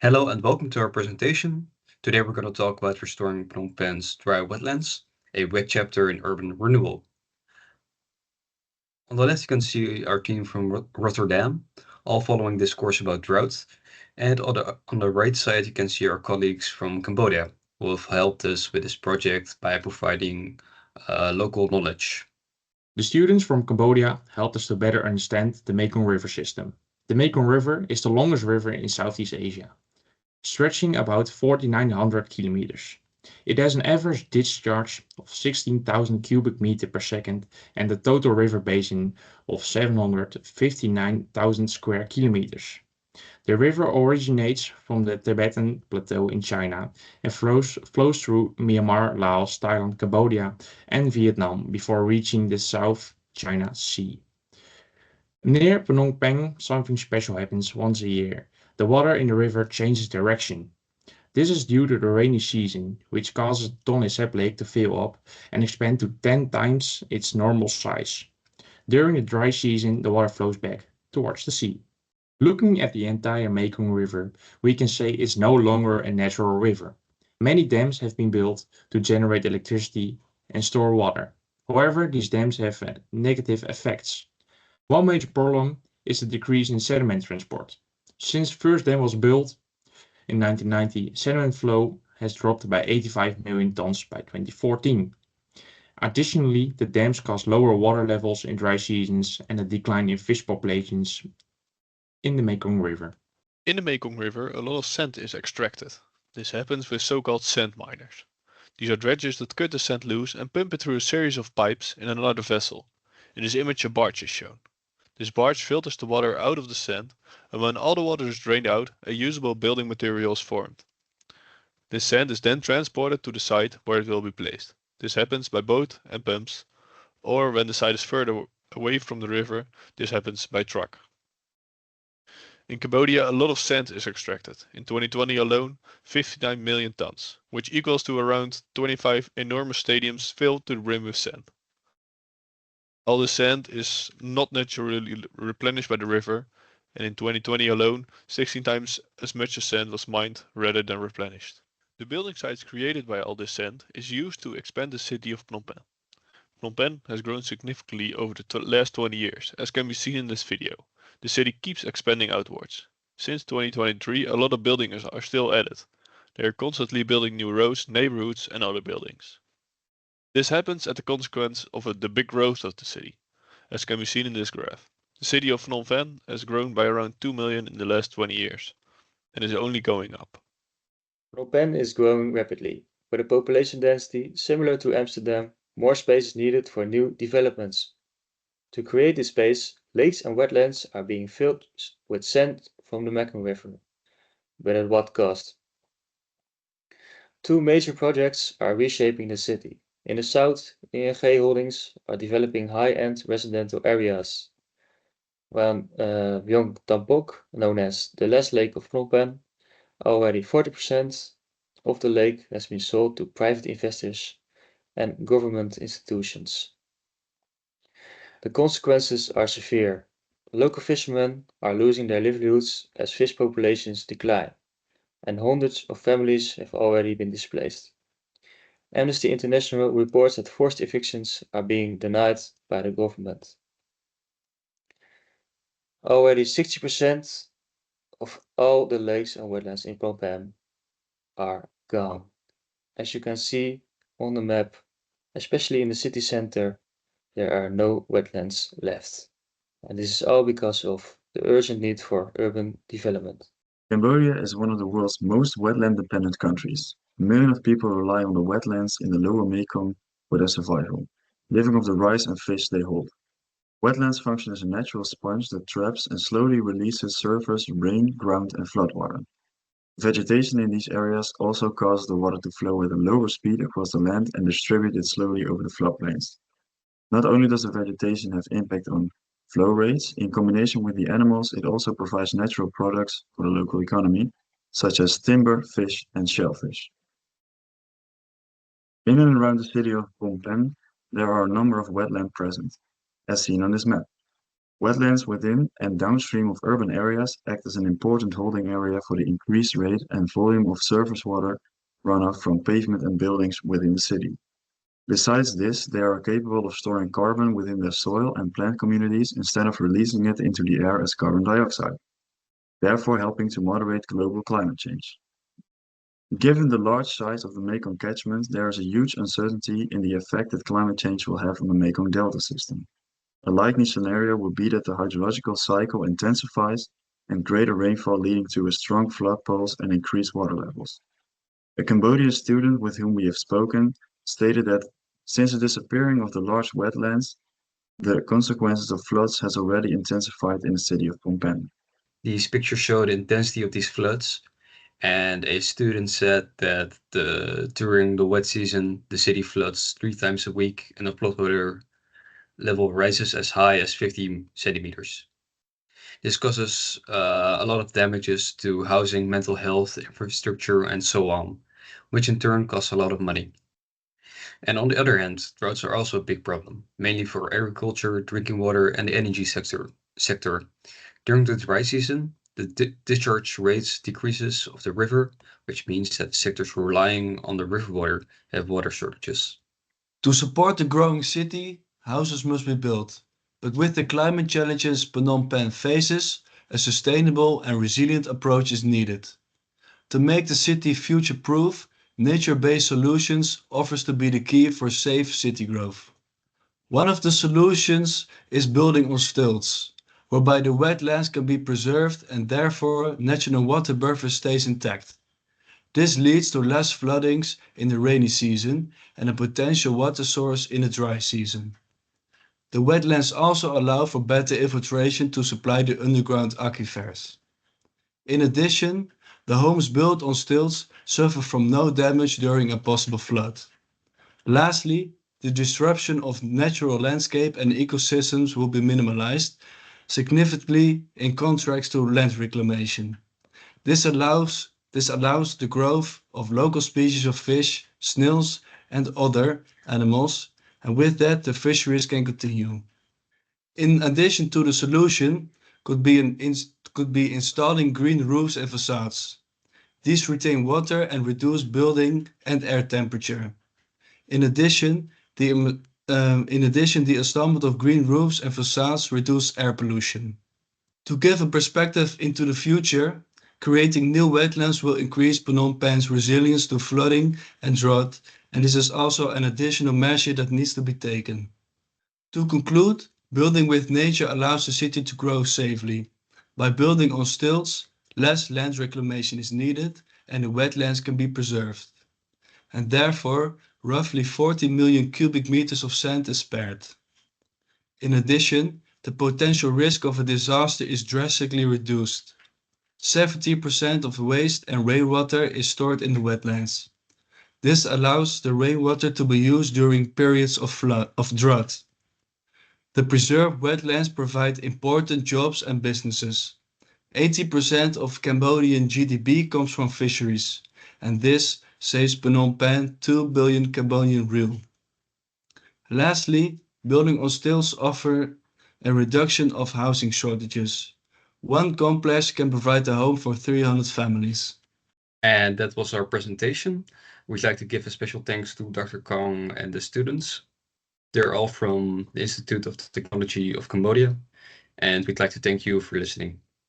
Hello and welcome to our presentation. Today we're going to talk about restoring Phnom Penh's dry wetlands, a wet chapter in urban renewal. On the left you can see our team from Rotterdam, all following this course about drought. And on the right side you can see our colleagues from Cambodia, who have helped us with this project by providing local knowledge. The students from Cambodia helped us to better understand the Mekong River system. The Mekong River is the longest river in Southeast Asia, stretching about 4,900 kilometers. It has an average discharge of 16,000 cubic meters per second and a total river basin of 759,000 square kilometers. The river originates from the Tibetan Plateau in China and flows through Myanmar, Laos, Thailand, Cambodia, and Vietnam before reaching the South China Sea. Near Phnom Penh, something special happens once a year. The water in the river changes direction. This is due to the rainy season, which causes Tonle Sap Lake to fill up and expand to 10 times its normal size. During the dry season, the water flows back towards the sea. Looking at the entire Mekong River, we can say it's no longer a natural river. Many dams have been built to generate electricity and store water. However, these dams have negative effects. One major problem is the decrease in sediment transport. Since the first dam was built in 1990, sediment flow has dropped by 85 million tons by 2014. Additionally, the dams cause lower water levels in dry seasons and a decline in fish populations in the Mekong River. In the Mekong River, a lot of sand is extracted. This happens with so-called sand miners. These are dredgers that cut the sand loose and pump it through a series of pipes in another vessel. In this image a barge is shown. This barge filters the water out of the sand, and when all the water is drained out, a usable building material is formed. This sand is then transported to the site where it will be placed. This happens by boat and pumps, or when the site is further away from the river, this happens by truck. In Cambodia, a lot of sand is extracted. In 2020 alone, 59 million tons, which equals to around 25 enormous stadiums filled to the brim with sand. All the sand is not naturally replenished by the river, and in 2020 alone, 16 times as much as sand was mined rather than replenished. The building sites created by all this sand is used to expand the city of Phnom Penh. Phnom Penh has grown significantly over the last 20 years, as can be seen in this video. The city keeps expanding outwards. Since 2023, a lot of buildings are still added. They are constantly building new roads, neighborhoods and other buildings. This happens at the consequence of the big growth of the city, as can be seen in this graph. The city of Phnom Penh has grown by around 2 million in the last 20 years, and is only going up. Phnom Penh is growing rapidly. With a population density similar to Amsterdam, more space is needed for new developments. To create this space, lakes and wetlands are being filled with sand from the Mekong River. But at what cost? Two major projects are reshaping the city. In the south, ING holdings are developing high-end residential areas, while Vyong Tampok, known as the last lake of Phnom Penh, already 40% of the lake has been sold to private investors and government institutions. The consequences are severe. Local fishermen are losing their livelihoods as fish populations decline, and hundreds of families have already been displaced. Amnesty International reports that forced evictions are being denied by the government. Already 60% of all the lakes and wetlands in Phnom Penh are gone. As you can see on the map, especially in the city center, there are no wetlands left. And this is all because of the urgent need for urban development. Cambodia is one of the world's most wetland-dependent countries. Millions of people rely on the wetlands in the lower Mekong for their survival, living off the rice and fish they hold. Wetlands function as a natural sponge that traps and slowly releases surface rain, ground, and floodwater. Vegetation in these areas also causes the water to flow at a lower speed across the land and distribute it slowly over the floodplains. Not only does the vegetation have impact on flow rates, in combination with the animals, it also provides natural products for the local economy, such as timber, fish, and shellfish. In and around the city of Phnom Penh, there are a number of wetlands present, as seen on this map. Wetlands within and downstream of urban areas act as an important holding area for the increased rate and volume of surface water runoff from pavement and buildings within the city. Besides this, they are capable of storing carbon within their soil and plant communities instead of releasing it into the air as carbon dioxide, therefore helping to moderate global climate change. Given the large size of the Mekong catchment, there is a huge uncertainty in the effect that climate change will have on the Mekong Delta system. A likely scenario would be that the hydrological cycle intensifies and greater rainfall leading to a strong flood pulse and increased water levels. A Cambodian student with whom we have spoken stated that since the disappearing of the large wetlands, the consequences of floods has already intensified in the city of Phnom Penh. These pictures show the intensity of these floods, and a student said that during the wet season, the city floods 3 times a week and the flood water level rises as high as 50 centimeters. This causes a lot of damages to housing, mental health, infrastructure, and so on, which in turn costs a lot of money. And on the other hand, droughts are also a big problem, mainly for agriculture, drinking water, and the energy sector. During the dry season, the discharge rates decreases of the river, which means that sectors relying on the river water have water shortages. To support the growing city, houses must be built. But with the climate challenges Phnom Penh faces, a sustainable and resilient approach is needed. To make the city future-proof, nature-based solutions offers to be the key for safe city growth. One of the solutions is building on stilts, whereby the wetlands can be preserved and therefore national water buffer stays intact. This leads to less floodings in the rainy season and a potential water source in the dry season. The wetlands also allow for better infiltration to supply the underground aquifers. In addition, the homes built on stilts suffer from no damage during a possible flood. Lastly, the disruption of natural landscape and ecosystems will be minimalized significantly in contrast to land reclamation. This allows the growth of local species of fish, snails, and other animals, and with that the fisheries can continue. In addition to the solution could be installing green roofs and facades. These retain water and reduce building and air temperature. In addition, the installment of green roofs and facades reduce air pollution. To give a perspective into the future, creating new wetlands will increase Phnom Penh's resilience to flooding and drought, and this is also an additional measure that needs to be taken. To conclude, building with nature allows the city to grow safely. By building on stilts, less land reclamation is needed and the wetlands can be preserved. And therefore, roughly 40 million cubic meters of sand is spared. In addition, the potential risk of a disaster is drastically reduced. 70% of waste and rainwater is stored in the wetlands. This allows the rainwater to be used during periods of drought. The preserved wetlands provide important jobs and businesses. 80% of Cambodian GDP comes from fisheries, and this saves Phnom Penh 2 billion Cambodian riel. Lastly, building on stilts offer a reduction of housing shortages. One complex can provide a home for 300 families. And that was our presentation. We'd like to give a special thanks to Dr. Kong and the students. They're all from the Institute of Technology of Cambodia, and we'd like to thank you for listening.